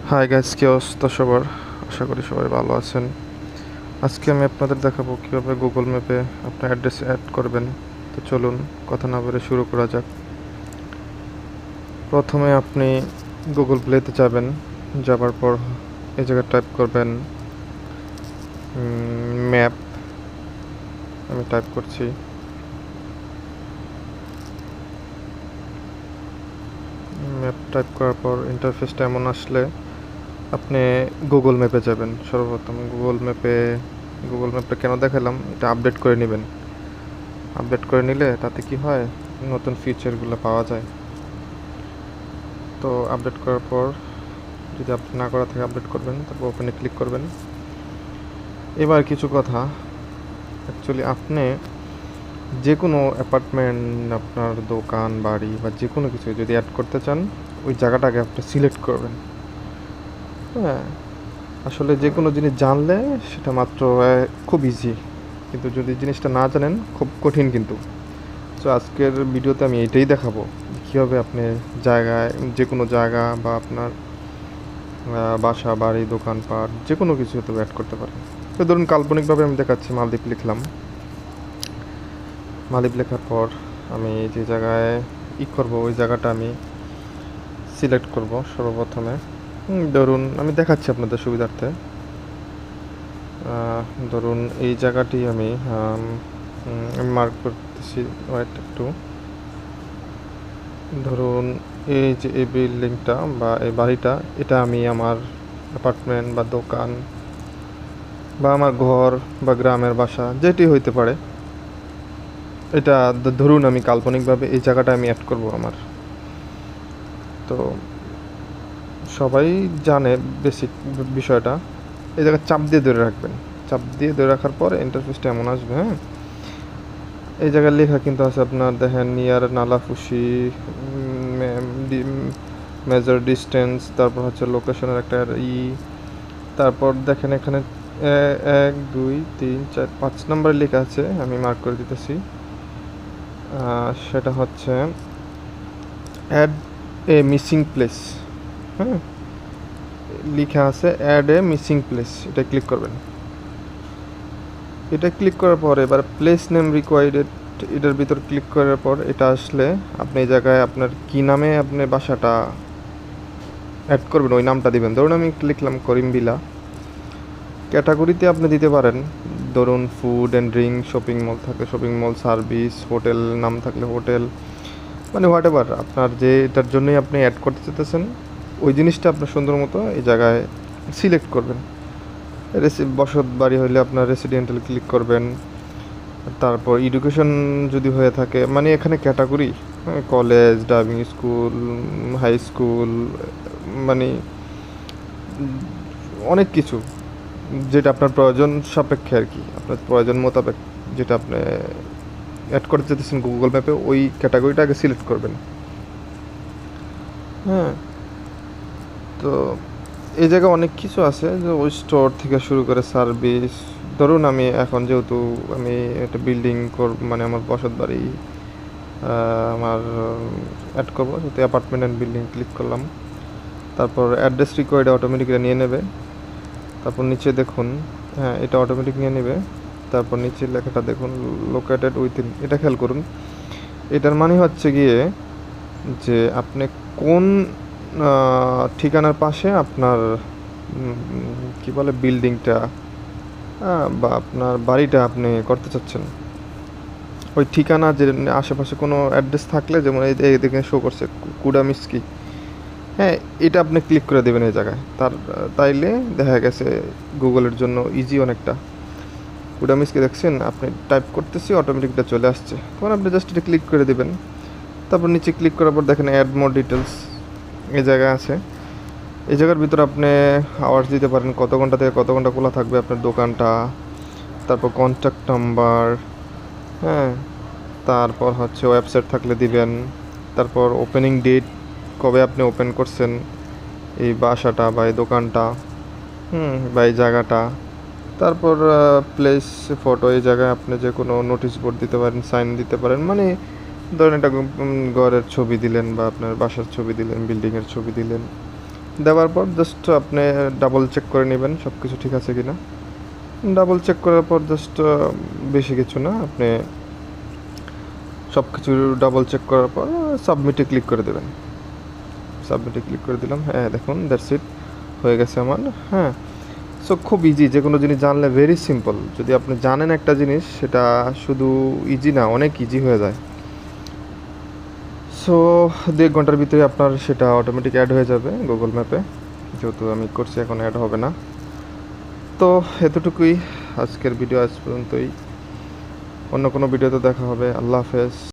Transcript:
Hi guys, কি অবস্থা সবার? আশা করি সবাই ভালো আছেন। আজকে আমি আপনাদের দেখাবো কীভাবে গুগল ম্যাপে আপনার অ্যাড্রেস অ্যাড করবেন। তো চলুন কথা না বলে শুরু করা যাক। প্রথমে আপনি গুগল প্লেতে যাবেন। যাবার পর এই জায়গায় টাইপ করবেন ম্যাপ। আমি টাইপ করছি। ম্যাপ টাইপ করার পর ইন্টারফেসটা এমন আসলে আপনি গুগল ম্যাপে যাবেন। সর্বপ্রথম গুগল ম্যাপটা কেন দেখালাম, এটা আপডেট করে নেবেন। আপডেট করে নিলে তাতে কি হয়, নতুন ফিচারগুলো পাওয়া যায়। তো আপডেট করার পর যদি আপডেট না করা থাকে আপডেট করবেন, তারপর ওপেনে ক্লিক করবেন। এবার কিছু কথা, অ্যাকচুয়ালি আপনি যে কোনো অ্যাপার্টমেন্ট, আপনার দোকান বাড়ি বা যে কোনো কিছু যদি অ্যাড করতে চান, ওই জায়গাটাকে আপনি সিলেক্ট করবেন। হ্যাঁ, আসলে যে কোনো জিনিস জানলে সেটা মাত্র খুব ইজি, কিন্তু যদি জিনিসটা না জানেন খুব কঠিন কিন্তু। তো আজকের ভিডিওতে আমি এইটাই দেখাবো, কীভাবে আপনি জায়গায়, যে কোনো জায়গা বা আপনার বাসা বাড়ি দোকানপাট যে কোনো কিছু হতে অ্যাড করতে পারেন। তো ধরুন কাল্পনিকভাবে আমি দেখাচ্ছি, মালদ্বীপ লিখলাম। মালদ্বীপ লেখার পর আমি যে জায়গায় করব ওই জায়গাটা আমি সিলেক্ট করব সর্বপ্রথমে। ধরুন আমি দেখাচ্ছি আপনাদের সুবিধার্থে। ধরুন এই জায়গাটি আমি মার্ক করতেছি, ওয়েট একটু। ধরুন এই যে এই বিল্ডিংটা বা এই বাড়িটা, এটা আমি আমার অ্যাপার্টমেন্ট বা দোকান বা আমার ঘর বা গ্রামের বাসা যেটি হইতে পারে, এটা ধরুন আমি কাল্পনিকভাবে এই জায়গাটা আমি অ্যাড করব আমার। তো সবাই জানে বেসিক বিষয়টা। এই জায়গায় চাপ দিয়ে ধরে রাখবেন। চাপ দিয়ে ধরে রাখার পর ইন্টারফেসটা এমন আসবে। হ্যাঁ, এই জায়গায় লেখা কিন্তু আছে আপনার, দেখেন নিয়ার নালাফুসি, মেজার ডিস্টেন্স, তারপর হচ্ছে লোকেশনের একটা তারপর দেখেন এখানে 1 2 3 4 5 নম্বরে লেখা আছে, আমি মার্ক করে দিতেছি। সেটা হচ্ছে অ্যাড এ মিসিং প্লেস। হ্যাঁ, লেখা আছে অ্যাড এ মিসিং প্লেস, এটা ক্লিক করবেন। এটা ক্লিক করার পর এবার প্লেস নেম রিকোয়ার্ডেড, এটার ভিতর ক্লিক করার পর এটা আসলে আপনি এই জায়গায় আপনার কি নামে আপনি বাসাটা অ্যাড করবেন ওই নামটা দিবেন। ধরুন আমি লিখলাম করিম বিলা। ক্যাটাগরিতে আপনি দিতে পারেন, ধরুন food and drink, shopping mall থাকলে শপিং মল, সার্ভিস, হোটেল নাম থাকলে হোটেল, মানে হোয়াট এভার আপনার যে এটার জন্যই আপনি অ্যাড করতে চাইতেছেন ওই জিনিসটা আপনার সুন্দর মতো এই জায়গায় সিলেক্ট করবেন। বসত বাড়ি হলে আপনার রেসিডেন্টাল ক্লিক করবেন। তারপর এডুকেশন যদি হয়ে থাকে, মানে এখানে category, college, driving school, high school, মানে অনেক কিছু যেটা আপনার প্রয়োজন সাপেক্ষে আর কি, আপনার প্রয়োজন মোতাবেক যেটা আপনি অ্যাড করতে চাইতেছেন গুগল ম্যাপে, ওই ক্যাটাগরিটা আগে সিলেক্ট করবেন। হ্যাঁ, তো এই জায়গায় অনেক কিছু আছে, যে ওই স্টোর থেকে শুরু করে সার্ভিস। ধরুন আমি এখন যেহেতু আমি একটা বিল্ডিং মানে আমার বসত বাড়ি আমার অ্যাড করবো, যেহেতু অ্যাপার্টমেন্ট অ্যান্ড বিল্ডিং ক্লিক করলাম। তারপর অ্যাড্রেস রিকোয়ার্ড অটোমেটিকলি নিয়ে নেবে। তারপর নিচে দেখুন, হ্যাঁ এটা অটোমেটিক নিয়ে নেবে। তারপর নিচে লেখাটা দেখুন, লোকেটেড উইথিন, এটা খেয়াল করুন। এটার মানে হচ্ছে গিয়ে যে আপনি কোন ঠিকানার পাশে আপনার কি বলে বিল্ডিংটা বা আপনার বাড়িটা আপনি করতে চাচ্ছেন, ওই ঠিকানা যে আশেপাশে কোনো অ্যাড্রেস থাকলে, যেমন এই দেখে শো করছে কুডামিস্কি। হ্যাঁ, এটা আপনি ক্লিক করে দেবেন এই জায়গায়। তাইলে দেখা গেছে গুগলের জন্য ইজি অনেকটা। কুডামিস্কি দেখছেন, আপনি টাইপ করতেছি অটোমেটিকটা চলে আসছে, তখন আপনি জাস্ট এটা ক্লিক করে দেবেন। তারপর নিচে ক্লিক করার পর দেখেন অ্যাড মোর ডিটেলস এই জায়গায় আছে। এই জায়গার ভিতরে আপনি আওয়ার্স দিতে পারেন, কত ঘন্টা থেকে কত ঘন্টা খোলা থাকবে আপনার দোকানটা। তারপর কন্ট্যাক্ট নাম্বার, হ্যাঁ, তারপর হচ্ছে ওয়েবসাইট থাকলে দিবেন। তারপর ওপেনিং ডেট, কবে আপনি ওপেন করছেন এই বাসাটা বা এই দোকানটা, বা এই জায়গাটা। তারপর প্লেস ফটো, এই জায়গায় আপনি যে কোনো নোটিশ বোর্ড দিতে পারেন, সাইন দিতে পারেন, মানে ধরেন একটা ঘরের ছবি দিলেন বা আপনার বাসার ছবি দিলেন, বিল্ডিংয়ের ছবি দিলেন, দেওয়ার পর জাস্ট আপনি ডাবল চেক করে নেবেন সব কিছু ঠিক আছে কি না। ডাবল চেক করার পর জাস্ট বেশি কিছু না, আপনি সব কিছু ডাবল চেক করার পর সাবমিটে ক্লিক করে দেবেন। সাবমিটে ক্লিক করে দিলাম, হ্যাঁ দেখুন দ্যাটস ইট, হয়ে গেছে আমার। হ্যাঁ, সো খুব ইজি, যে কোনো জিনিস জানলে ভেরি সিম্পল। যদি আপনি জানেন একটা জিনিস, সেটা শুধু ইজি না, অনেক ইজি হয়ে যায়। সো 2-1 ঘন্টার ভিতরে আপনার সেটা অটোমেটিক অ্যাড হয়ে যাবে গুগল ম্যাপে, যেহেতু আমি করছি এখন অ্যাড হবে না। তো এতটুকুই আজকের ভিডিও, আজ পর্যন্তই। অন্য কোনো ভিডিওতে দেখা হবে। আল্লাহ হাফেজ।